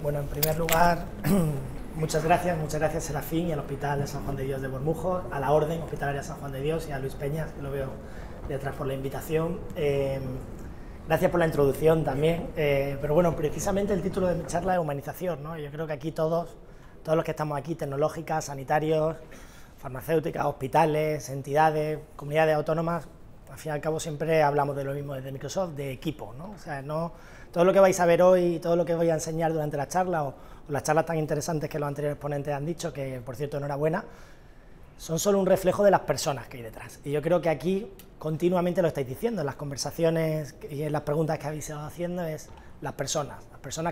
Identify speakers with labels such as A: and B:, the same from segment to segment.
A: Bueno, en primer lugar, muchas gracias Serafín y al Hospital de San Juan de Dios de Bormujos, a la Orden Hospitalaria San Juan de Dios y a Luis Peñas, que lo veo detrás, por la invitación. Gracias por la introducción también, pero bueno, precisamente el título de mi charla es humanización, ¿no? Yo creo que aquí todos los que estamos aquí, tecnológicas, sanitarios, farmacéuticas, hospitales, entidades, comunidades autónomas, al fin y al cabo siempre hablamos de lo mismo desde Microsoft, de equipo, ¿no? O sea, no todo lo que vais a ver hoy, todo lo que voy a enseñar durante la charla, o las charlas tan interesantes que los anteriores ponentes han dicho, que por cierto enhorabuena, son solo un reflejo de las personas que hay detrás. Y yo creo que aquí continuamente lo estáis diciendo, en las conversaciones y en las preguntas que habéis estado haciendo, es las personas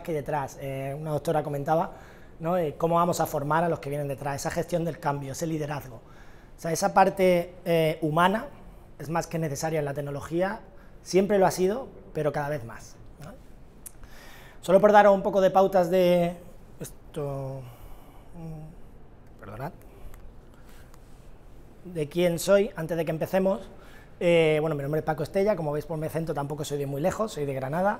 A: que hay detrás. Una doctora comentaba, ¿no?, cómo vamos a formar a los que vienen detrás, esa gestión del cambio, ese liderazgo. O sea, esa parte humana es más que necesaria en la tecnología, siempre lo ha sido, pero cada vez más, ¿no? Solo por daros un poco de pautas de esto, perdonad, de quién soy, antes de que empecemos. Bueno, mi nombre es Paco Estella, como veis por mi acento tampoco soy de muy lejos, soy de Granada.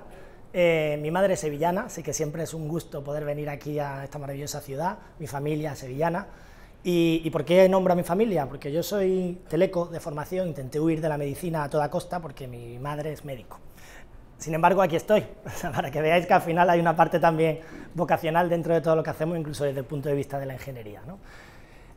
A: Mi madre es sevillana, así que siempre es un gusto poder venir aquí a esta maravillosa ciudad, mi familia es sevillana. ¿Y por qué nombro a mi familia? Porque yo soy teleco de formación, intenté huir de la medicina a toda costa porque mi madre es médico. Sin embargo, aquí estoy, para que veáis que al final hay una parte también vocacional dentro de todo lo que hacemos, incluso desde el punto de vista de la ingeniería, ¿no?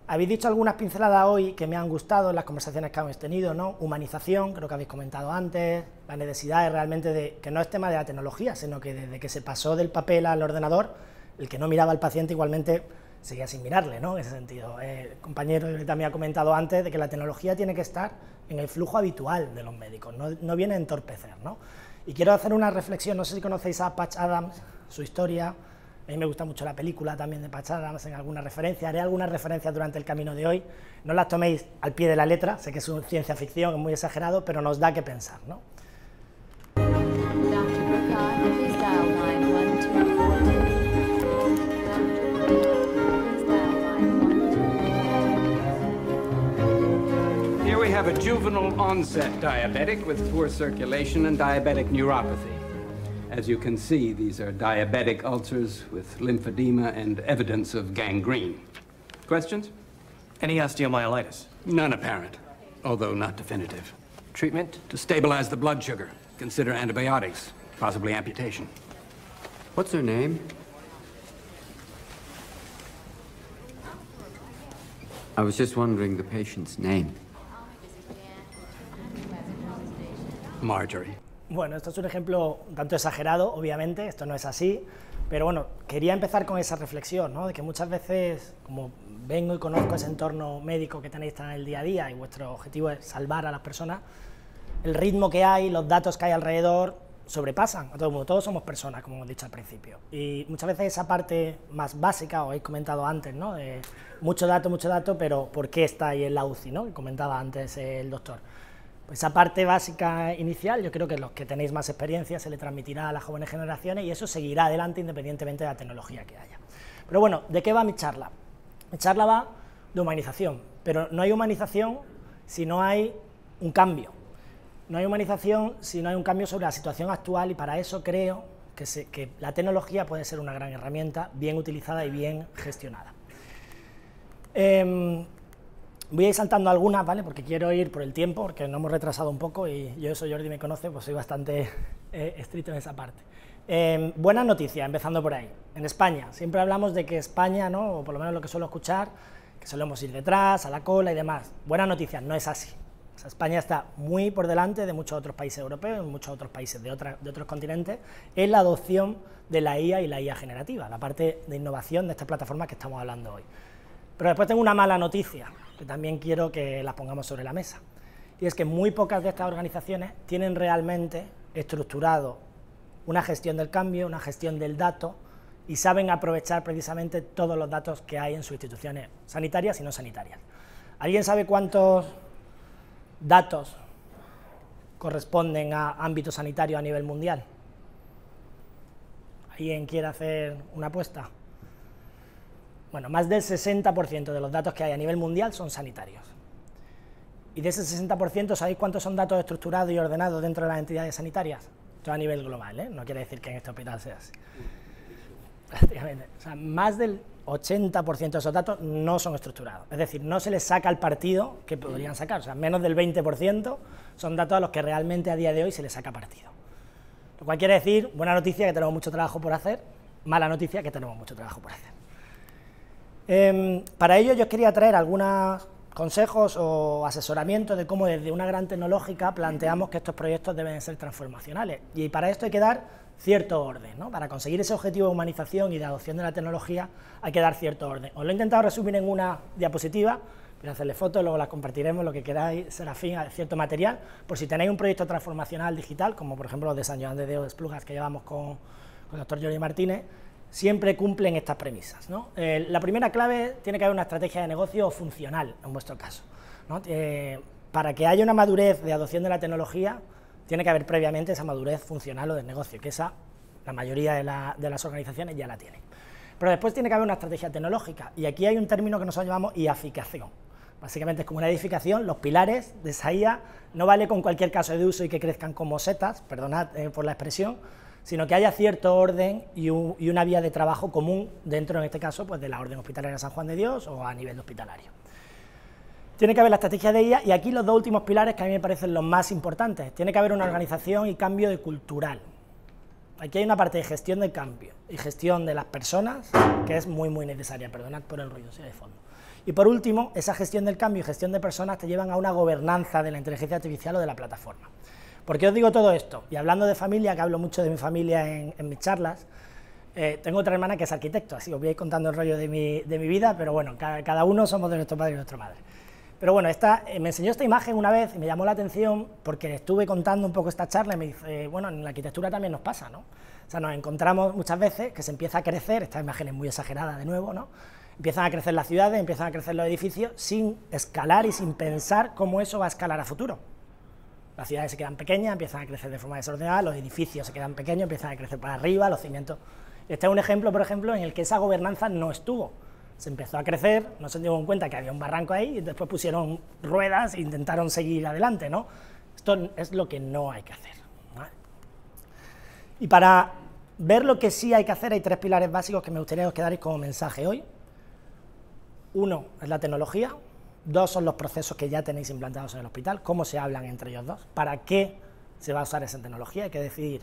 A: Habéis dicho algunas pinceladas hoy que me han gustado en las conversaciones que hemos tenido, ¿no? Humanización, creo que habéis comentado antes, la necesidad es realmente de que no es tema de la tecnología, sino que desde que se pasó del papel al ordenador, el que no miraba al paciente igualmente seguía sin mirarle, ¿no? En ese sentido. El compañero también ha comentado antes de que la tecnología tiene que estar en el flujo habitual de los médicos, no viene a entorpecer, ¿no? Y quiero hacer una reflexión, no sé si conocéis a Patch Adams, su historia. A mí me gusta mucho la película también de Patch Adams, en alguna referencia, haré algunas referencias durante el camino de hoy, no las toméis al pie de la letra, sé que es ciencia ficción, es muy exagerado, pero nos da que pensar, ¿no?
B: Here we have a juvenile onset diabetic with poor circulation and diabetic neuropathy. As you can see, these are diabetic ulcers with lymphedema and evidence of gangrene. Questions?
C: Any osteomyelitis?
B: None apparent, although not definitive.
C: Treatment?
B: To stabilize the blood sugar, consider antibiotics, possibly amputation.
D: What's her name? I was just wondering the patient's name.
B: Marjorie.
A: Bueno, esto es un ejemplo un tanto exagerado, obviamente, esto no es así, pero bueno, quería empezar con esa reflexión, ¿no? De que muchas veces, como vengo y conozco ese entorno médico que tenéis en el día a día y vuestro objetivo es salvar a las personas, el ritmo que hay, los datos que hay alrededor, sobrepasan a todo el mundo, todos somos personas, como hemos dicho al principio, y muchas veces esa parte más básica, os habéis comentado antes, ¿no? De mucho dato, pero ¿por qué está ahí en la UCI, ¿no? Que comentaba antes el doctor. Pues esa parte básica inicial, yo creo que los que tenéis más experiencia se le transmitirá a las jóvenes generaciones y eso seguirá adelante independientemente de la tecnología que haya. Pero bueno, ¿de qué va mi charla? Mi charla va de humanización, pero no hay humanización si no hay un cambio. No hay humanización si no hay un cambio sobre la situación actual y para eso creo que la tecnología puede ser una gran herramienta, bien utilizada y bien gestionada. Voy a ir saltando algunas, ¿vale? Porque quiero ir por el tiempo, porque nos hemos retrasado un poco y yo, eso Jordi me conoce, pues soy bastante estricto en esa parte. Buenas noticias, empezando por ahí. En España, siempre hablamos de que España, ¿no?, o por lo menos lo que suelo escuchar, que solemos ir detrás, a la cola y demás. Buenas noticias, no es así. O sea, España está muy por delante de muchos otros países europeos, y muchos otros países de otros continentes, en la adopción de la IA y la IA generativa, la parte de innovación de estas plataformas que estamos hablando hoy. Pero después tengo una mala noticia, que también quiero que las pongamos sobre la mesa, y es que muy pocas de estas organizaciones tienen realmente estructurado una gestión del cambio, una gestión del dato, y saben aprovechar precisamente todos los datos que hay en sus instituciones sanitarias y no sanitarias. ¿Alguien sabe cuántos datos corresponden a ámbito sanitario a nivel mundial? ¿Alguien quiere hacer una apuesta? Bueno, más del 60% de los datos que hay a nivel mundial son sanitarios. Y de ese 60%, ¿sabéis cuántos son datos estructurados y ordenados dentro de las entidades sanitarias? Esto a nivel global, ¿eh? No quiere decir que en este hospital sea así. prácticamente. O sea, más del 80% de esos datos no son estructurados, es decir, no se les saca el partido que podrían sacar, o sea, menos del 20% son datos a los que realmente a día de hoy se les saca partido. Lo cual quiere decir, buena noticia, que tenemos mucho trabajo por hacer, mala noticia, que tenemos mucho trabajo por hacer. Para ello yo os quería traer algunos consejos o asesoramiento de cómo desde una gran tecnológica planteamos que estos proyectos deben ser transformacionales, y para esto hay que dar cierto orden, ¿no? Para conseguir ese objetivo de humanización y de adopción de la tecnología hay que dar cierto orden. Os lo he intentado resumir en una diapositiva, voy a hacerle fotos, luego las compartiremos, lo que queráis, Serafín, a cierto material, por si tenéis un proyecto transformacional digital, como por ejemplo los de San Joan de Déu de Esplugas que llevamos con el doctor Jordi Martínez, siempre cumplen estas premisas, ¿no? La primera clave, tiene que haber una estrategia de negocio funcional, en vuestro caso, ¿no? Para que haya una madurez de adopción de la tecnología, tiene que haber previamente esa madurez funcional o del negocio, que esa la mayoría de las organizaciones ya la tienen. Pero después tiene que haber una estrategia tecnológica, y aquí hay un término que nosotros llamamos IAficación. Básicamente es como una edificación, los pilares de esa IA no vale con cualquier caso de uso y que crezcan como setas, perdonad por la expresión, sino que haya cierto orden y una vía de trabajo común dentro, en este caso, pues de la Orden Hospitalaria San Juan de Dios o a nivel hospitalario. Tiene que haber la estrategia de IA, y aquí los dos últimos pilares que a mí me parecen los más importantes. Tiene que haber una organización y cambio de cultural. Aquí hay una parte de gestión del cambio y gestión de las personas que es muy necesaria, perdonad por el ruido, si hay de fondo. Y por último, esa gestión del cambio y gestión de personas te llevan a una gobernanza de la inteligencia artificial o de la plataforma. ¿Por qué os digo todo esto? Y hablando de familia, que hablo mucho de mi familia en mis charlas, tengo otra hermana que es arquitecto, así os voy a ir contando el rollo de mi vida, pero bueno, cada uno somos de nuestro padre y nuestra madre. Pero bueno, me enseñó esta imagen una vez y me llamó la atención porque le estuve contando un poco esta charla y me dice, bueno, en la arquitectura también nos pasa, ¿no? O sea, nos encontramos muchas veces que se empieza a crecer, esta imagen es muy exagerada de nuevo, ¿no? Empiezan a crecer las ciudades, empiezan a crecer los edificios sin escalar y sin pensar cómo eso va a escalar a futuro. Las ciudades se quedan pequeñas, empiezan a crecer de forma desordenada, los edificios se quedan pequeños, empiezan a crecer para arriba, los cimientos. Este es un ejemplo, por ejemplo, en el que esa gobernanza no estuvo. Se empezó a crecer, no se dieron cuenta que había un barranco ahí y después pusieron ruedas e intentaron seguir adelante, ¿no? Esto es lo que no hay que hacer, ¿vale? Y para ver lo que sí hay que hacer hay tres pilares básicos que me gustaría que os quedarais como mensaje hoy. Uno es la tecnología, dos son los procesos que ya tenéis implantados en el hospital, cómo se hablan entre ellos dos, para qué se va a usar esa tecnología, hay que decidir.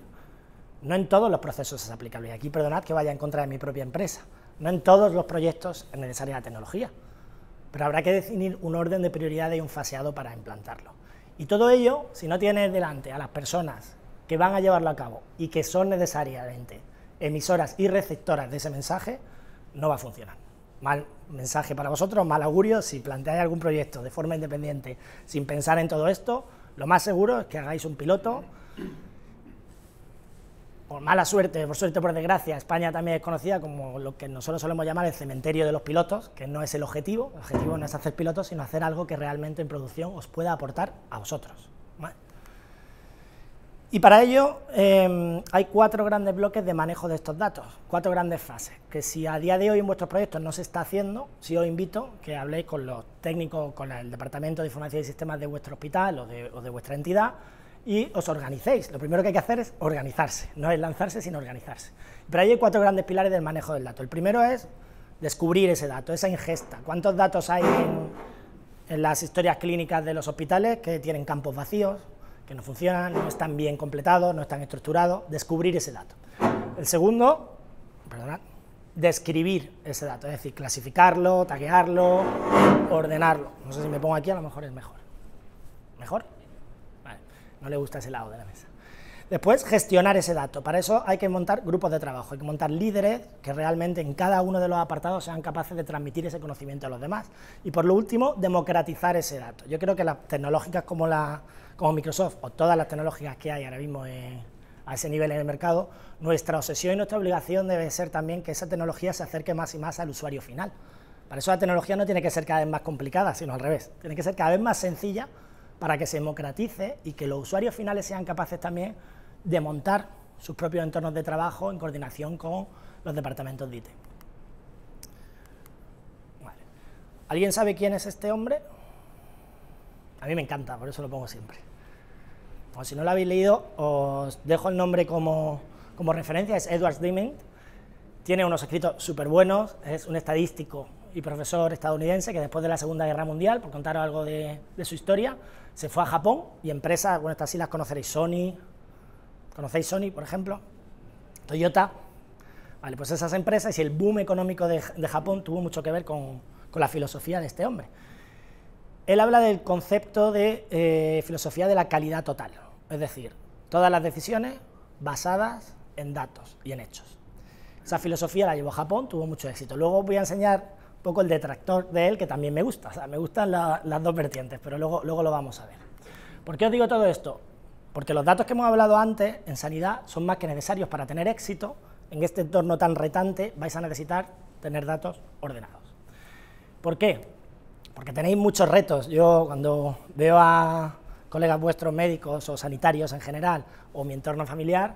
A: No en todos los procesos es aplicable, y aquí perdonad que vaya en contra de mi propia empresa, no en todos los proyectos es necesaria la tecnología, pero habrá que definir un orden de prioridades y un faseado para implantarlo. Y todo ello, si no tienes delante a las personas que van a llevarlo a cabo y que son necesariamente emisoras y receptoras de ese mensaje, no va a funcionar. Mal mensaje para vosotros, mal augurio. Si planteáis algún proyecto de forma independiente sin pensar en todo esto, lo más seguro es que hagáis un piloto. Por mala suerte, por suerte, por desgracia, España también es conocida como lo que nosotros solemos llamar el cementerio de los pilotos, que no es el objetivo no es hacer pilotos, sino hacer algo que realmente en producción os pueda aportar a vosotros, ¿vale? Y para ello hay 4 grandes bloques de manejo de estos datos, 4 grandes fases, que si a día de hoy en vuestros proyectos no se está haciendo, sí os invito que habléis con los técnicos, con el Departamento de Información y Sistemas de vuestro hospital o de vuestra entidad, y os organicéis. Lo primero que hay que hacer es organizarse, no es lanzarse, sino organizarse. Pero ahí hay 4 grandes pilares del manejo del dato. El primero es descubrir ese dato, esa ingesta. ¿Cuántos datos hay en las historias clínicas de los hospitales que tienen campos vacíos, que no funcionan, no están bien completados, no están estructurados? Descubrir ese dato. El segundo, perdonad, describir ese dato, es decir, clasificarlo, taguearlo, ordenarlo. No sé si me pongo aquí, a lo mejor es mejor. ¿Mejor? Vale, no le gusta ese lado de la mesa. Después, gestionar ese dato. Para eso hay que montar grupos de trabajo, hay que montar líderes que realmente en cada uno de los apartados sean capaces de transmitir ese conocimiento a los demás. Y por lo último, democratizar ese dato. Yo creo que las tecnológicas como Microsoft o todas las tecnológicas que hay ahora mismo a ese nivel en el mercado, nuestra obsesión y nuestra obligación debe ser también que esa tecnología se acerque más y más al usuario final. Para eso la tecnología no tiene que ser cada vez más complicada, sino al revés, tiene que ser cada vez más sencilla para que se democratice y que los usuarios finales sean capaces también de montar sus propios entornos de trabajo en coordinación con los departamentos de IT. Vale. ¿Alguien sabe quién es este hombre? A mí me encanta, por eso lo pongo siempre. O si no lo habéis leído, os dejo el nombre como referencia, es Edward Deming. tiene unos escritos súper buenos, es un estadístico y profesor estadounidense que después de la Segunda Guerra Mundial, por contaros algo de su historia, se fue a Japón y empresas, bueno, estas sí las conoceréis, Sony, ¿conocéis Sony, por ejemplo? Toyota, vale, pues esas empresas y el boom económico de Japón tuvo mucho que ver con la filosofía de este hombre. Él habla del concepto de filosofía de la calidad total, es decir, todas las decisiones basadas en datos y en hechos. Esa filosofía la llevó a Japón, tuvo mucho éxito. Luego os voy a enseñar un poco el detractor de él, que también me gusta, o sea, me gustan las dos vertientes, pero luego lo vamos a ver. ¿Por qué os digo todo esto? Porque los datos que hemos hablado antes en sanidad son más que necesarios para tener éxito. En este entorno tan retante vais a necesitar tener datos ordenados. ¿Por qué? Porque tenéis muchos retos. Yo cuando veo a colegas vuestros médicos o sanitarios en general, o mi entorno familiar,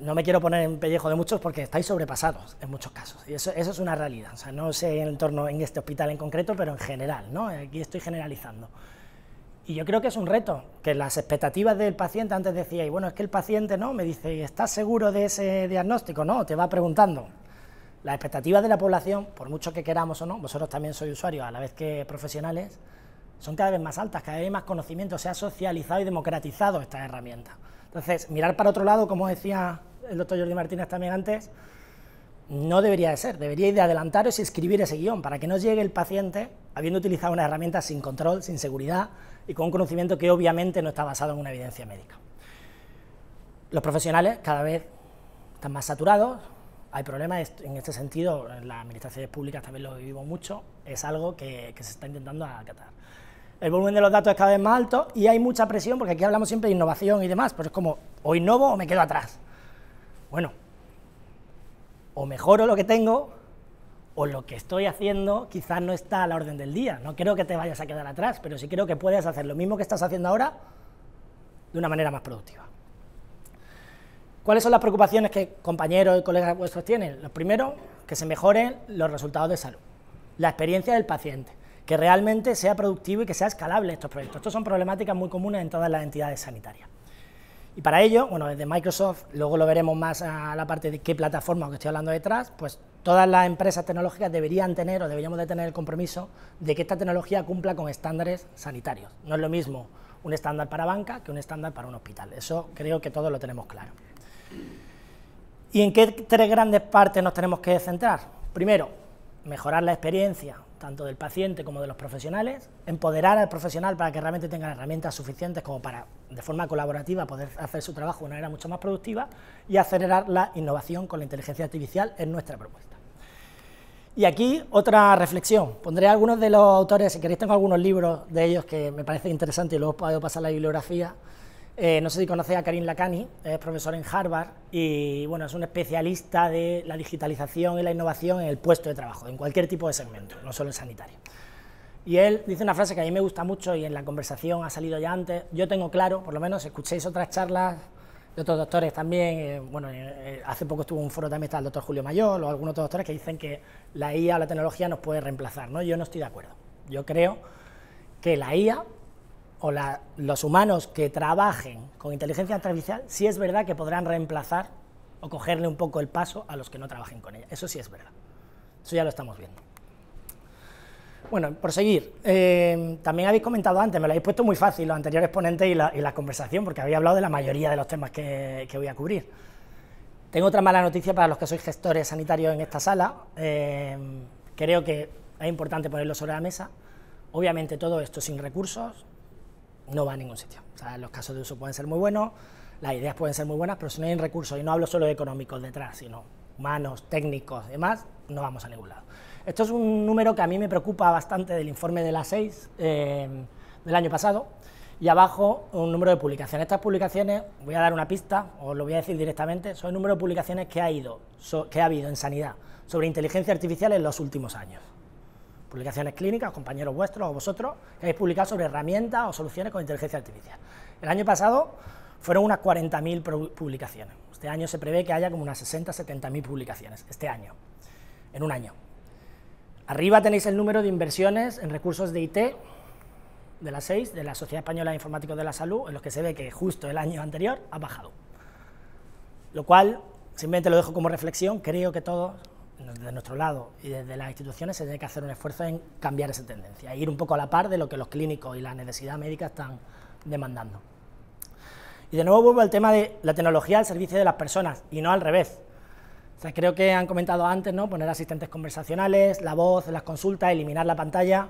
A: no me quiero poner en pellejo de muchos porque estáis sobrepasados en muchos casos, y eso es una realidad. O sea, no sé en el entorno, en este hospital en concreto, pero en general, ¿no? Aquí estoy generalizando. Y yo creo que es un reto, que las expectativas del paciente, antes decíais, bueno, es que el paciente, ¿no?, me dice, ¿estás seguro de ese diagnóstico? No, te va preguntando. Las expectativas de la población, por mucho que queramos o no, vosotros también sois usuarios a la vez que profesionales, son cada vez más altas, cada vez hay más conocimiento, se ha socializado y democratizado esta herramienta. Entonces, mirar para otro lado, como decía el doctor Jordi Martínez también antes, no debería de ser, deberíais de adelantaros y escribir ese guión, para que no llegue el paciente habiendo utilizado una herramienta sin control, sin seguridad, y con un conocimiento que obviamente no está basado en una evidencia médica. Los profesionales cada vez están más saturados, hay problemas en este sentido, en las administraciones públicas también lo vivimos mucho, es algo que se está intentando acatar. El volumen de los datos es cada vez más alto y hay mucha presión, porque aquí hablamos siempre de innovación y demás, pero es como, o innovo o me quedo atrás. Bueno, o mejoro lo que tengo, o lo que estoy haciendo quizás no está a la orden del día. No creo que te vayas a quedar atrás, pero sí creo que puedes hacer lo mismo que estás haciendo ahora de una manera más productiva. ¿Cuáles son las preocupaciones que compañeros y colegas vuestros tienen? Lo primero, que se mejoren los resultados de salud, la experiencia del paciente, que realmente sea productivo y que sea escalable estos proyectos. Estos son problemáticas muy comunes en todas las entidades sanitarias. Y para ello, bueno, desde Microsoft, luego lo veremos más a la parte de qué plataforma, que estoy hablando detrás, pues todas las empresas tecnológicas deberían tener o deberíamos de tener el compromiso de que esta tecnología cumpla con estándares sanitarios. No es lo mismo un estándar para banca que un estándar para un hospital. Eso creo que todos lo tenemos claro. ¿Y en qué tres grandes partes nos tenemos que centrar? Primero, mejorar la experiencia tanto del paciente como de los profesionales, empoderar al profesional para que realmente tenga herramientas suficientes como para, de forma colaborativa, poder hacer su trabajo de una manera mucho más productiva, y acelerar la innovación con la inteligencia artificial en nuestra propuesta. Y aquí otra reflexión, pondré algunos de los autores, si queréis tengo algunos libros de ellos que me parecen interesantes y luego os puedo pasar la bibliografía. No sé si conocéis a Karim Lakhani, es profesor en Harvard y bueno, es un especialista de la digitalización y la innovación en el puesto de trabajo, en cualquier tipo de segmento, no solo en sanitario. Y él dice una frase que a mí me gusta mucho y en la conversación ha salido ya antes. Yo tengo claro, por lo menos escuchéis otras charlas de otros doctores también, hace poco estuvo un foro también, está el doctor Julio Mayor o algunos otros doctores que dicen que la IA o la tecnología nos puede reemplazar, ¿no? Yo no estoy de acuerdo. Yo creo que la IA o los humanos que trabajen con inteligencia artificial, sí es verdad que podrán reemplazar o cogerle un poco el paso a los que no trabajen con ella. Eso sí es verdad. Eso ya lo estamos viendo. Bueno, por seguir, también habéis comentado antes, me lo habéis puesto muy fácil los anteriores ponentes y la conversación, porque habéis hablado de la mayoría de los temas que voy a cubrir. Tengo otra mala noticia para los que sois gestores sanitarios en esta sala. Creo que es importante ponerlo sobre la mesa. Obviamente todo esto sin recursos no va a ningún sitio. O sea, los casos de uso pueden ser muy buenos, las ideas pueden ser muy buenas, pero si no hay recursos, y no hablo solo de económicos detrás, sino humanos, técnicos y demás, no vamos a ningún lado. Esto es un número que a mí me preocupa bastante del informe de la 6 del año pasado, y abajo un número de publicaciones. Estas publicaciones, voy a dar una pista, os lo voy a decir directamente, son el número de publicaciones que ha habido en sanidad sobre inteligencia artificial en los últimos años. Publicaciones clínicas, compañeros vuestros o vosotros, que habéis publicado sobre herramientas o soluciones con inteligencia artificial. El año pasado fueron unas 40.000 publicaciones. Este año se prevé que haya como unas 60.000-70.000 publicaciones, este año, en un año. Arriba tenéis el número de inversiones en recursos de IT de la 6, de la Sociedad Española de Informáticos de la Salud, en los que se ve que justo el año anterior ha bajado. Lo cual simplemente lo dejo como reflexión, creo que todos, desde nuestro lado y desde las instituciones, se tiene que hacer un esfuerzo en cambiar esa tendencia, ir un poco a la par de lo que los clínicos y la necesidad médica están demandando. Y de nuevo vuelvo al tema de la tecnología al servicio de las personas, y no al revés. O sea, creo que han comentado antes, ¿no?, poner asistentes conversacionales, la voz en las consultas, eliminar la pantalla.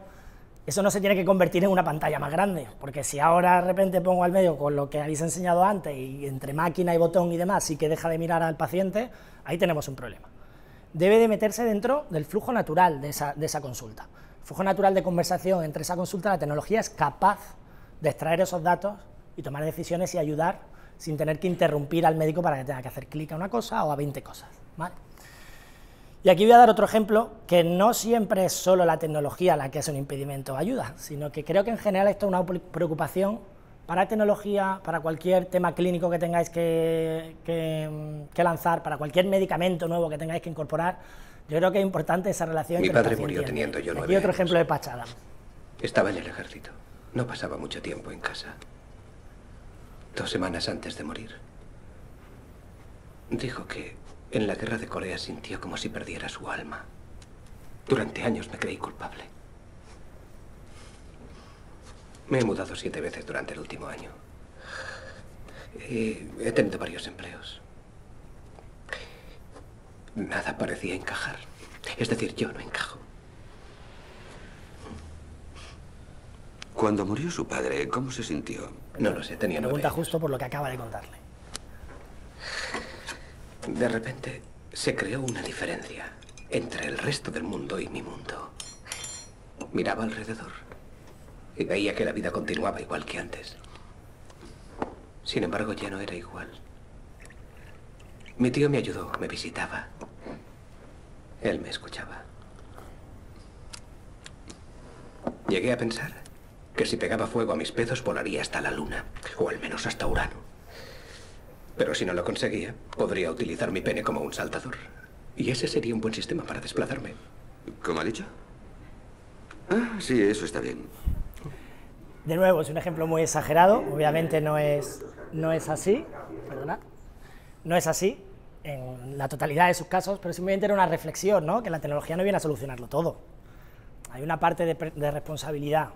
A: Eso no se tiene que convertir en una pantalla más grande, porque si ahora de repente pongo al medio con lo que habéis enseñado antes, y entre máquina y botón y demás, y que deja de mirar al paciente, ahí tenemos un problema. Debe de meterse dentro del flujo natural de esa consulta. El flujo natural de conversación entre esa consulta, la tecnología es capaz de extraer esos datos y tomar decisiones y ayudar sin tener que interrumpir al médico para que tenga que hacer clic a una cosa o a 20 cosas, ¿vale? Y aquí voy a dar otro ejemplo, que no siempre es solo la tecnología la que es un impedimento o ayuda, sino que creo que en general esto es una preocupación para tecnología, para cualquier tema clínico que tengáis que lanzar, para cualquier medicamento nuevo que tengáis que incorporar. Yo creo que es importante esa relación
E: Mi
A: entre
E: padre
A: paciente
E: murió
A: y
E: teniendo yo 9
A: Aquí otro
E: años.
A: ejemplo de Patch Adams.
E: Estaba en el ejército. No pasaba mucho tiempo en casa. 2 semanas antes de morir, dijo que en la guerra de Corea sintió como si perdiera su alma. Durante años me creí culpable. Me he mudado 7 veces durante el último año. Y he tenido varios empleos. Nada parecía encajar. Es decir, yo no encajo.
F: Cuando murió su padre, ¿cómo se sintió?
E: No lo sé, tenía 9
A: Pregunta
E: años.
A: justo por lo que acaba de contarle.
E: De repente se creó una diferencia entre el resto del mundo y mi mundo. Miraba alrededor y veía que la vida continuaba igual que antes. Sin embargo, ya no era igual. Mi tío me ayudó, me visitaba. Él me escuchaba. Llegué a pensar que si pegaba fuego a mis pedos volaría hasta la luna, o al menos hasta Urano. Pero si no lo conseguía, podría utilizar mi pene como un saltador. Y ese sería un buen sistema para desplazarme.
F: ¿Cómo ha dicho? Ah, sí, eso está bien.
A: De nuevo, es un ejemplo muy exagerado, obviamente no es así, perdonad, no es así en la totalidad de sus casos, pero simplemente era una reflexión, ¿no?, que la tecnología no viene a solucionarlo todo. Hay una parte de responsabilidad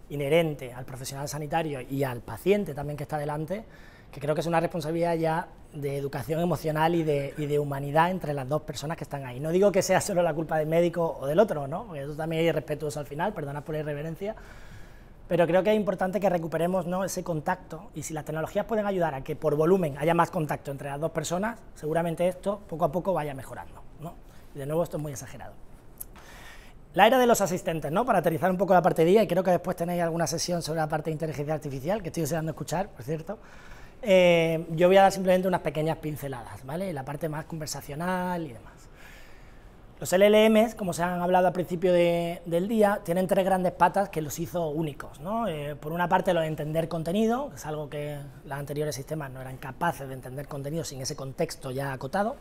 A: inherente al profesional sanitario y al paciente también que está delante, que creo que es una responsabilidad ya de educación emocional y de humanidad entre las dos personas que están ahí. No digo que sea solo la culpa del médico o del otro, ¿no?, porque eso también es irrespetuoso al final, perdonad por la irreverencia, pero creo que es importante que recuperemos, ¿no?, ese contacto, y si las tecnologías pueden ayudar a que por volumen haya más contacto entre las dos personas, seguramente esto poco a poco vaya mejorando, ¿no? Y de nuevo esto es muy exagerado. La era de los asistentes, ¿no?, para aterrizar un poco la parte de día, y creo que después tenéis alguna sesión sobre la parte de inteligencia artificial, que estoy deseando escuchar, por cierto. Yo voy a dar simplemente unas pequeñas pinceladas, ¿vale?, la parte más conversacional y demás. Los LLMs, como se han hablado al principio del día, tienen 3 grandes patas que los hizo únicos, ¿no? Por una parte, lo de entender contenido, que es algo que los anteriores sistemas no eran capaces de entender contenido sin ese contexto ya acotado.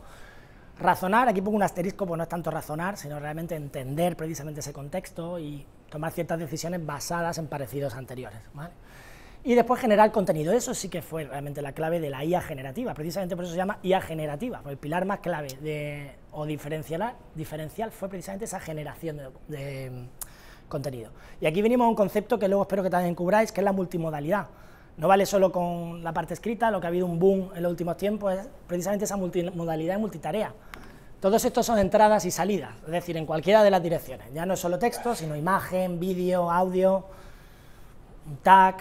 A: Razonar, aquí pongo un asterisco, pues no es tanto razonar, sino realmente entender precisamente ese contexto y tomar ciertas decisiones basadas en parecidos anteriores, ¿vale? Y después generar contenido, eso sí que fue realmente la clave de la IA generativa, precisamente por eso se llama IA generativa, porque el pilar más clave diferencial fue precisamente esa generación de contenido. Y aquí venimos a un concepto que luego espero que también cubráis, que es la multimodalidad. No vale solo con la parte escrita, lo que ha habido un boom en los últimos tiempos es precisamente esa multimodalidad y multitarea. Todos estos son entradas y salidas, es decir, en cualquiera de las direcciones, ya no es solo texto, sino imagen, vídeo, audio, tag,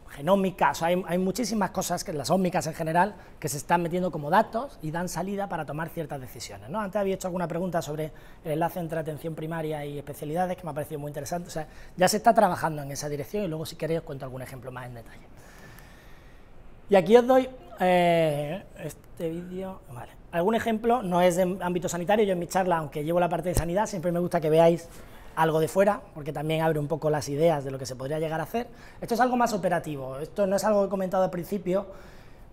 A: genómica, o sea, hay muchísimas cosas, que las ómicas en general, que se están metiendo como datos y dan salida para tomar ciertas decisiones, ¿no? Antes había hecho alguna pregunta sobre el enlace entre atención primaria y especialidades, que me ha parecido muy interesante, o sea, ya se está trabajando en esa dirección y luego si queréis os cuento algún ejemplo más en detalle. Y aquí os doy este vídeo, vale. Algún ejemplo, no es de ámbito sanitario, yo en mi charla, aunque llevo la parte de sanidad, siempre me gusta que veáis algo de fuera, porque también abre un poco las ideas de lo que se podría llegar a hacer. Esto es algo más operativo, esto no es algo que he comentado al principio,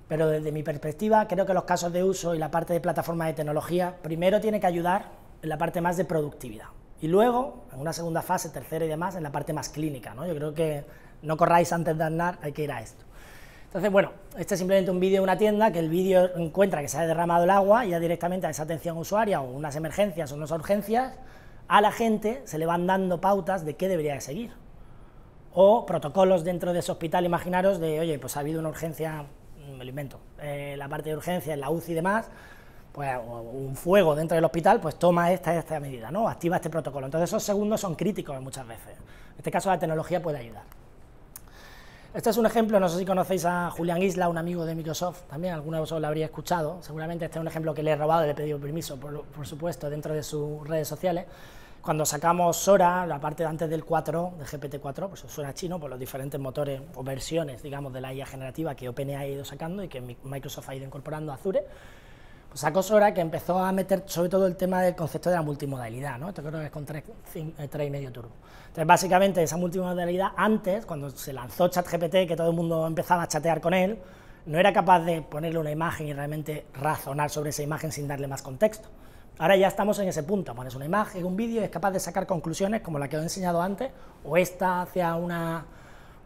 A: pero desde mi perspectiva creo que los casos de uso y la parte de plataforma de tecnología, primero tiene que ayudar en la parte más de productividad, y luego, en una segunda fase, tercera y demás, en la parte más clínica, ¿no? Yo creo que no corráis antes de andar, hay que ir a esto. Entonces, bueno, este es simplemente un vídeo de una tienda que el vídeo encuentra que se ha derramado el agua y ya directamente a esa atención usuaria o unas emergencias o unas urgencias, a la gente se le van dando pautas de qué debería de seguir. O protocolos dentro de ese hospital, imaginaros, de, oye, pues ha habido una urgencia, me lo invento, la parte de urgencia en la UCI y demás, pues o un fuego dentro del hospital, pues toma esta medida, ¿no? Activa este protocolo. Entonces esos segundos son críticos muchas veces. En este caso la tecnología puede ayudar. Este es un ejemplo, no sé si conocéis a Julián Isla, un amigo de Microsoft, también alguno de vosotros lo habría escuchado, seguramente este es un ejemplo que le he robado y le he pedido permiso, por supuesto, dentro de sus redes sociales. Cuando sacamos Sora, la parte de antes del 4, de GPT-4, pues suena chino por los diferentes motores o versiones, digamos, de la IA generativa que OpenAI ha ido sacando y que Microsoft ha ido incorporando a Azure, pues sacó Sora, que empezó a meter sobre todo el tema del concepto de la multimodalidad, ¿no? Esto creo que es con 3,5 turbo. Entonces, básicamente, esa multimodalidad, antes, cuando se lanzó ChatGPT, que todo el mundo empezaba a chatear con él, no era capaz de ponerle una imagen y realmente razonar sobre esa imagen sin darle más contexto. Ahora ya estamos en ese punto, pones una imagen, un vídeo y es capaz de sacar conclusiones como la que os he enseñado antes, o esta hacia una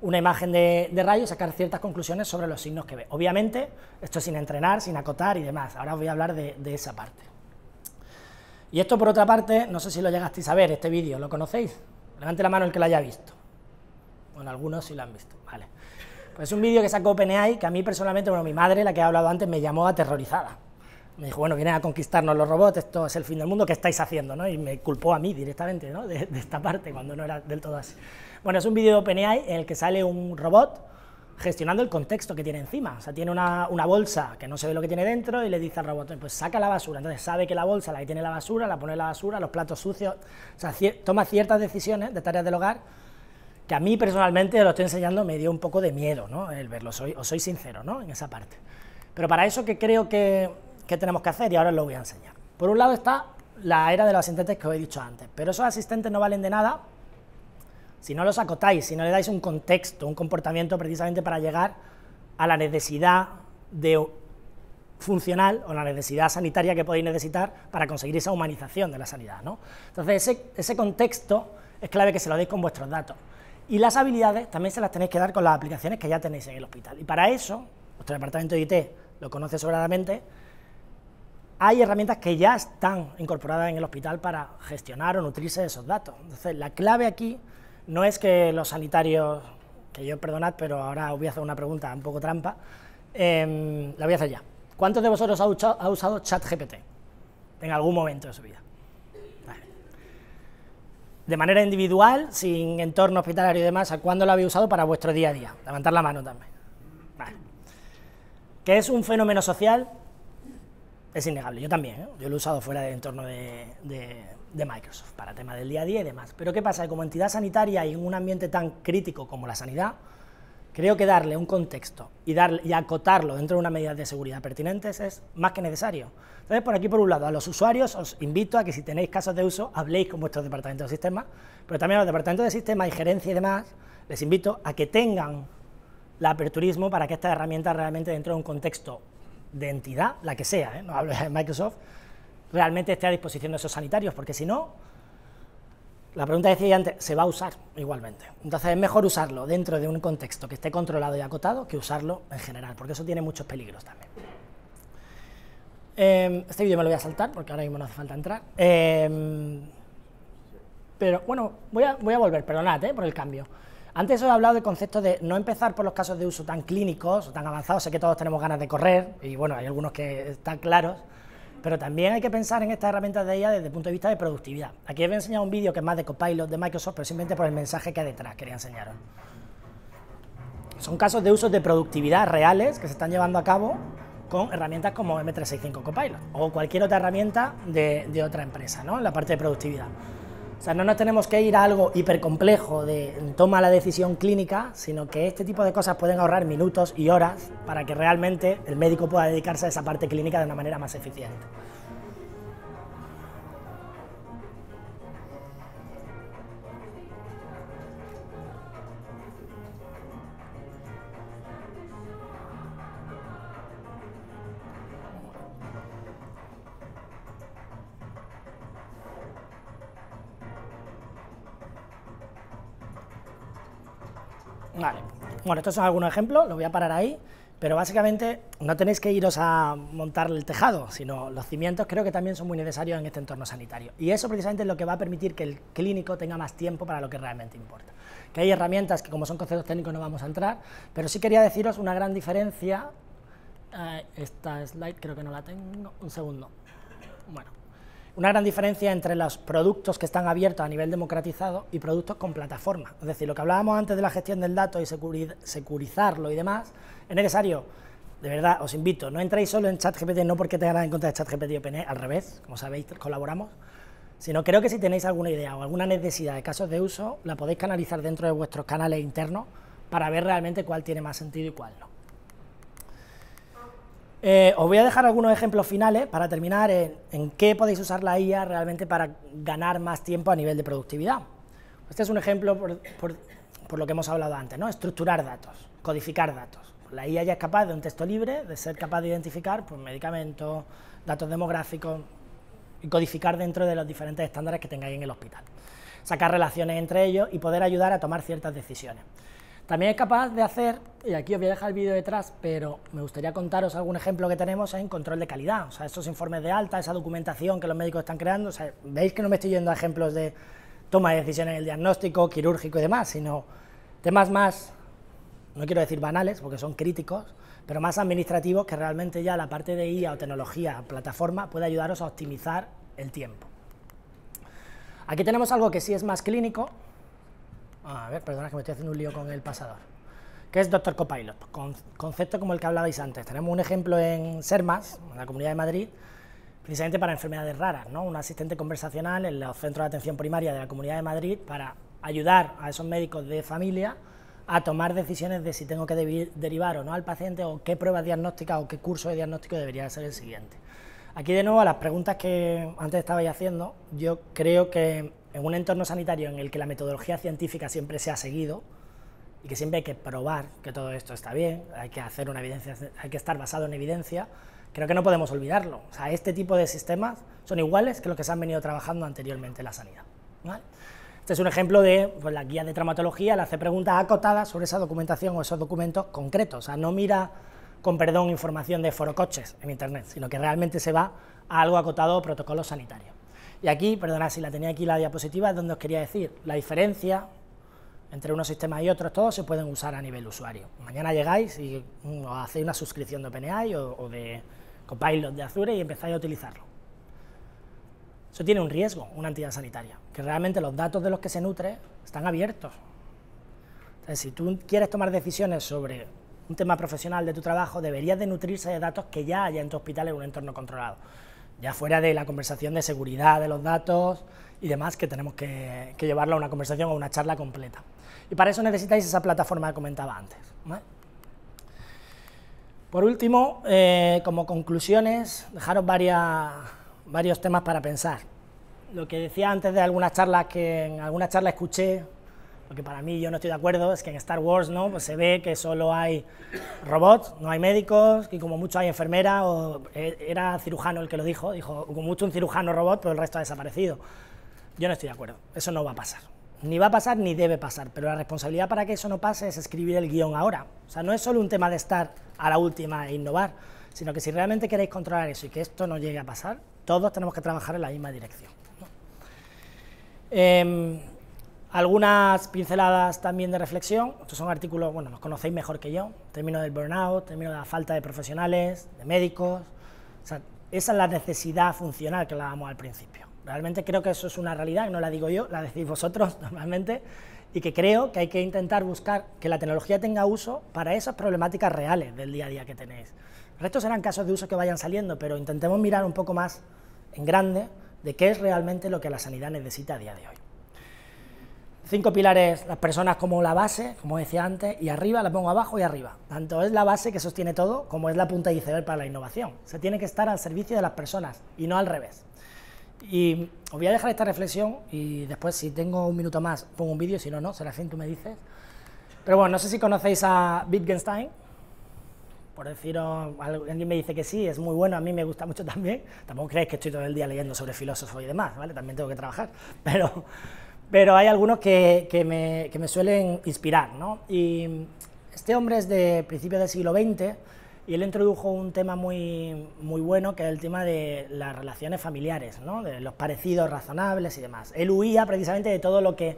A: imagen de rayo y sacar ciertas conclusiones sobre los signos que ve. Obviamente, esto sin entrenar, sin acotar y demás. Ahora os voy a hablar de esa parte. Y esto, por otra parte, no sé si lo llegasteis a ver, este vídeo, ¿lo conocéis? Levante la mano el que lo haya visto. Bueno, algunos sí lo han visto, vale. Pues es un vídeo que sacó OpenAI, que a mí personalmente, bueno, mi madre, la que he hablado antes, me llamó aterrorizada. Me dijo, bueno, vienen a conquistarnos los robots, esto es el fin del mundo, ¿qué estáis haciendo?, ¿no? Y me culpó a mí directamente, ¿no?, de esta parte, cuando no era del todo así. Bueno, es un vídeo de OpenAI en el que sale un robot gestionando el contexto que tiene encima. O sea, tiene una bolsa que no se ve lo que tiene dentro y le dice al robot, pues saca la basura. Entonces sabe que la bolsa, la que tiene la basura, la pone en la basura, los platos sucios. O sea, toma ciertas decisiones de tareas del hogar que a mí personalmente, lo estoy enseñando, me dio un poco de miedo, ¿no?, el verlo. Os soy sincero, ¿no?, en esa parte. Pero para eso, ¿qué creo que tenemos que hacer? Y ahora os lo voy a enseñar. Por un lado está la era de los asistentes que os he dicho antes, pero esos asistentes no valen de nada si no los acotáis, si no le dais un contexto, un comportamiento precisamente para llegar a la necesidad funcional o la necesidad sanitaria que podéis necesitar para conseguir esa humanización de la sanidad, ¿no? Entonces ese contexto es clave que se lo deis con vuestros datos. Y las habilidades también se las tenéis que dar con las aplicaciones que ya tenéis en el hospital. Y para eso, vuestro departamento de IT lo conoce sobradamente, hay herramientas que ya están incorporadas en el hospital para gestionar o nutrirse de esos datos. Entonces, la clave aquí no es que los sanitarios, que yo perdonad, pero ahora os voy a hacer una pregunta un poco trampa, la voy a hacer ya. ¿Cuántos de vosotros ha usado ChatGPT en algún momento de su vida? Vale. De manera individual, sin entorno hospitalario y demás, ¿a cuándo lo habéis usado para vuestro día a día? Levantar la mano también. Vale. ¿Qué es un fenómeno social? Es innegable, yo también, ¿eh? Yo lo he usado fuera del entorno de Microsoft, para temas del día a día y demás. Pero ¿qué pasa? Que como entidad sanitaria y en un ambiente tan crítico como la sanidad, creo que darle un contexto y acotarlo dentro de unas medidas de seguridad pertinentes es más que necesario. Entonces, por aquí, por un lado, a los usuarios os invito a que si tenéis casos de uso, habléis con vuestros departamentos de sistemas, pero también a los departamentos de sistemas y gerencia y demás, les invito a que tengan el aperturismo para que estas herramientas realmente dentro de un contexto de entidad, la que sea, no hablo de Microsoft, realmente esté a disposición de esos sanitarios, porque si no, la pregunta decía antes, se va a usar igualmente. Entonces es mejor usarlo dentro de un contexto que esté controlado y acotado que usarlo en general, porque eso tiene muchos peligros también. Este vídeo me lo voy a saltar, porque ahora mismo no hace falta entrar. Pero bueno, voy a volver, perdonad por el cambio. Antes os he hablado del concepto de no empezar por los casos de uso tan clínicos o tan avanzados, sé que todos tenemos ganas de correr, y bueno, hay algunos que están claros, pero también hay que pensar en estas herramientas de IA desde el punto de vista de productividad. Aquí os voy a enseñar un vídeo que es más de Copilot de Microsoft, pero simplemente por el mensaje que hay detrás, quería enseñaros. Son casos de uso de productividad reales que se están llevando a cabo con herramientas como M365 Copilot, o cualquier otra herramienta de otra empresa, ¿no?, en la parte de productividad. O sea, no nos tenemos que ir a algo hipercomplejo de toma la decisión clínica, sino que este tipo de cosas pueden ahorrar minutos y horas para que realmente el médico pueda dedicarse a esa parte clínica de una manera más eficiente. Vale, Bueno, estos son algunos ejemplos, lo voy a parar ahí, pero básicamente no tenéis que iros a montar el tejado, sino los cimientos creo que también son muy necesarios en este entorno sanitario. Y eso precisamente es lo que va a permitir que el clínico tenga más tiempo para lo que realmente importa. Que hay herramientas que, como son conceptos técnicos, no vamos a entrar, pero sí quería deciros una gran diferencia. Esta slide creo que no la tengo, un segundo. Bueno, una gran diferencia entre los productos que están abiertos a nivel democratizado y productos con plataforma. Es decir, lo que hablábamos antes de la gestión del dato y securizarlo y demás, es necesario, de verdad, os invito, no entréis solo en ChatGPT, no porque tengáis en contra de ChatGPT y OpenAI, al revés, como sabéis, colaboramos, sino creo que si tenéis alguna idea o alguna necesidad de casos de uso, la podéis canalizar dentro de vuestros canales internos para ver realmente cuál tiene más sentido y cuál no. Os voy a dejar algunos ejemplos finales para terminar en qué podéis usar la IA realmente para ganar más tiempo a nivel de productividad. Este es un ejemplo por lo que hemos hablado antes, ¿no? Estructurar datos, codificar datos. La IA ya es capaz de un texto libre, de ser capaz de identificar pues, medicamentos, datos demográficos y codificar dentro de los diferentes estándares que tengáis en el hospital. Sacar relaciones entre ellos y poder ayudar a tomar ciertas decisiones. También es capaz de hacer, y aquí os voy a dejar el vídeo detrás, pero me gustaría contaros algún ejemplo que tenemos en control de calidad, o sea, esos informes de alta, esa documentación que los médicos están creando, o sea, veis que no me estoy yendo a ejemplos de toma de decisiones en el diagnóstico, quirúrgico y demás, sino temas más, no quiero decir banales, porque son críticos, pero más administrativos, que realmente ya la parte de IA o tecnología, plataforma, puede ayudaros a optimizar el tiempo. Aquí tenemos algo que sí es más clínico. A ver, perdona que me estoy haciendo un lío con el pasador. Que es Doctor Copilot, concepto como el que hablabais antes. Tenemos un ejemplo en SERMAS, en la Comunidad de Madrid, precisamente para enfermedades raras, ¿no? Un asistente conversacional en los centros de atención primaria de la Comunidad de Madrid para ayudar a esos médicos de familia a tomar decisiones de si tengo que derivar o no al paciente, o qué pruebas diagnósticas o qué curso de diagnóstico debería ser el siguiente. Aquí de nuevo a las preguntas que antes estabais haciendo, yo creo que en un entorno sanitario en el que la metodología científica siempre se ha seguido y que siempre hay que probar que todo esto está bien, hay que hacer una evidencia, hay que estar basado en evidencia, creo que no podemos olvidarlo. O sea, este tipo de sistemas son iguales que los que se han venido trabajando anteriormente en la sanidad, ¿vale? Este es un ejemplo de pues, la guía de traumatología, le hace preguntas acotadas sobre esa documentación o esos documentos concretos, o sea, no mira, con perdón, información de forocoches en internet, sino que realmente se va a algo acotado o protocolo sanitario. Y aquí, perdonad si la tenía aquí la diapositiva, es donde os quería decir, la diferencia entre unos sistemas y otros, todos se pueden usar a nivel usuario. Mañana llegáis y hacéis una suscripción de OpenAI o de Copilot de Azure y empezáis a utilizarlo. Eso tiene un riesgo, una entidad sanitaria, que realmente los datos de los que se nutre están abiertos. Entonces, si tú quieres tomar decisiones sobre un tema profesional de tu trabajo, deberías de nutrirse de datos que ya haya en tu hospital en un entorno controlado, ya fuera de la conversación de seguridad de los datos y demás, que tenemos que llevarlo a una conversación o una charla completa. Y para eso necesitáis esa plataforma que comentaba antes, ¿vale? Por último, como conclusiones, dejaros varios temas para pensar. Lo que decía antes de algunas charlas, que en alguna charla escuché, lo que para mí yo no estoy de acuerdo, es que en Star Wars, ¿no?, pues se ve que solo hay robots, no hay médicos, y como mucho hay enfermeras, o era cirujano el que lo dijo, como mucho un cirujano robot, pero el resto ha desaparecido. Yo no estoy de acuerdo, eso no va a pasar. Ni va a pasar ni debe pasar, pero la responsabilidad para que eso no pase es escribir el guión ahora. O sea, no es solo un tema de estar a la última e innovar, sino que si realmente queréis controlar eso y que esto no llegue a pasar, todos tenemos que trabajar en la misma dirección, ¿no? Algunas pinceladas también de reflexión. Estos son artículos, bueno, los conocéis mejor que yo, término del burnout, término de la falta de profesionales, de médicos. O sea, esa es la necesidad funcional que hablábamos al principio. Realmente creo que eso es una realidad, y no la digo yo, la decís vosotros normalmente, y que creo que hay que intentar buscar que la tecnología tenga uso para esas problemáticas reales del día a día que tenéis. El resto serán casos de uso que vayan saliendo, pero intentemos mirar un poco más en grande de qué es realmente lo que la sanidad necesita a día de hoy. 5 pilares, las personas como la base, como decía antes, y arriba la pongo abajo y arriba. Tanto es la base que sostiene todo, como es la punta de iceberg para la innovación. Se tiene que estar al servicio de las personas, y no al revés. Y os voy a dejar esta reflexión, y después, si tengo un minuto más, pongo un vídeo, si no, no, Serafín, tú me dices. Pero bueno, no sé si conocéis a Wittgenstein, por deciros, alguien me dice que sí, es muy bueno, a mí me gusta mucho también. Tampoco creéis que estoy todo el día leyendo sobre filósofos y demás, ¿vale? También tengo que trabajar, pero hay algunos que me suelen inspirar, ¿no? Y Este hombre es de principios del siglo XX y él introdujo un tema muy bueno, que es el tema de las relaciones familiares, ¿no? De los parecidos razonables y demás. Él huía precisamente de todo lo que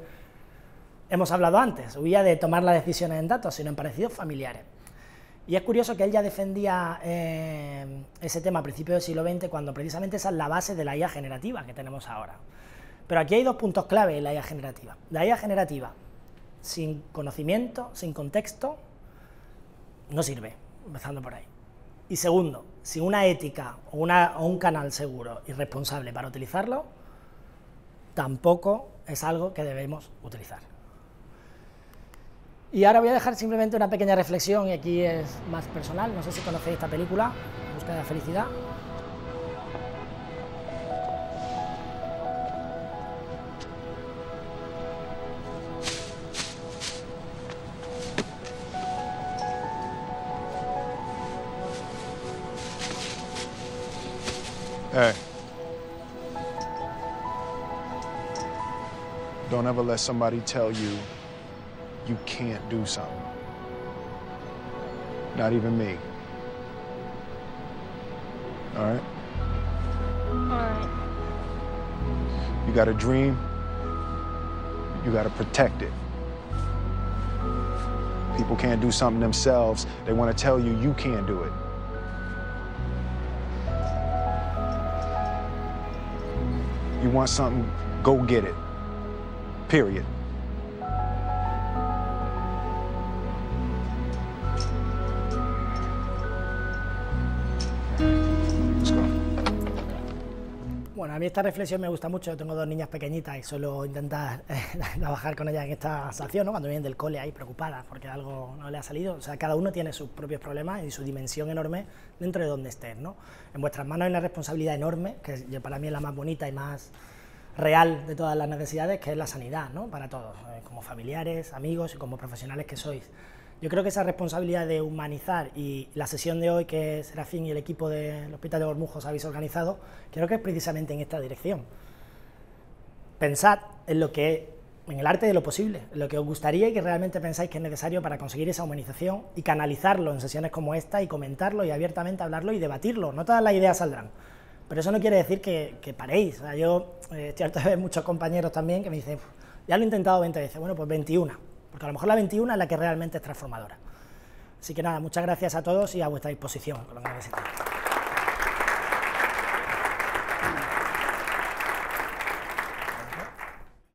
A: hemos hablado antes, huía de tomar las decisiones en datos, sino en parecidos familiares. Y es curioso que él ya defendía ese tema a principios del siglo XX, cuando precisamente esa es la base de la IA generativa que tenemos ahora. Pero aquí hay dos puntos clave en la IA generativa. La IA generativa, sin conocimiento, sin contexto, no sirve, empezando por ahí. Y segundo, sin una ética o un canal seguro y responsable para utilizarlo, tampoco es algo que debemos utilizar. Y ahora voy a dejar simplemente una pequeña reflexión, y aquí es más personal. No sé si conocéis esta película, En busca de la felicidad.
G: Hey. Don't ever let somebody tell you you can't do something. Not even me. All right?
H: All right.
G: You got a dream, you got to protect it. People can't do something themselves. They want to tell you you can't do it. You want something, go get it. Period. Let's go.
A: Bueno, a mí esta reflexión me gusta mucho. Yo tengo dos niñas pequeñitas y suelo intentar trabajar con ellas en esta situación, ¿no? Cuando vienen del cole ahí preocupadas porque algo no le ha salido. O sea, cada uno tiene sus propios problemas y su dimensión enorme dentro de donde estés, ¿no? En vuestras manos hay una responsabilidad enorme, que para mí es la más bonita y más real de todas las necesidades, que es la sanidad, ¿no? Para todos, como familiares, amigos y como profesionales que sois. Yo creo que esa responsabilidad de humanizar, y la sesión de hoy que Serafín y el equipo del Hospital de Bormujos habéis organizado, creo que es precisamente en esta dirección. Pensad en el arte de lo posible, en lo que os gustaría y que realmente pensáis que es necesario para conseguir esa humanización, y canalizarlo en sesiones como esta y comentarlo y abiertamente hablarlo y debatirlo. No todas las ideas saldrán, pero eso no quiere decir que paréis. O sea, yo estoy harto de ver muchos compañeros también que me dicen, ya lo he intentado 20 veces, bueno, pues 21, porque a lo mejor la 21 es la que realmente es transformadora. Así que nada, muchas gracias a todos y a vuestra disposición con lo que necesitéis.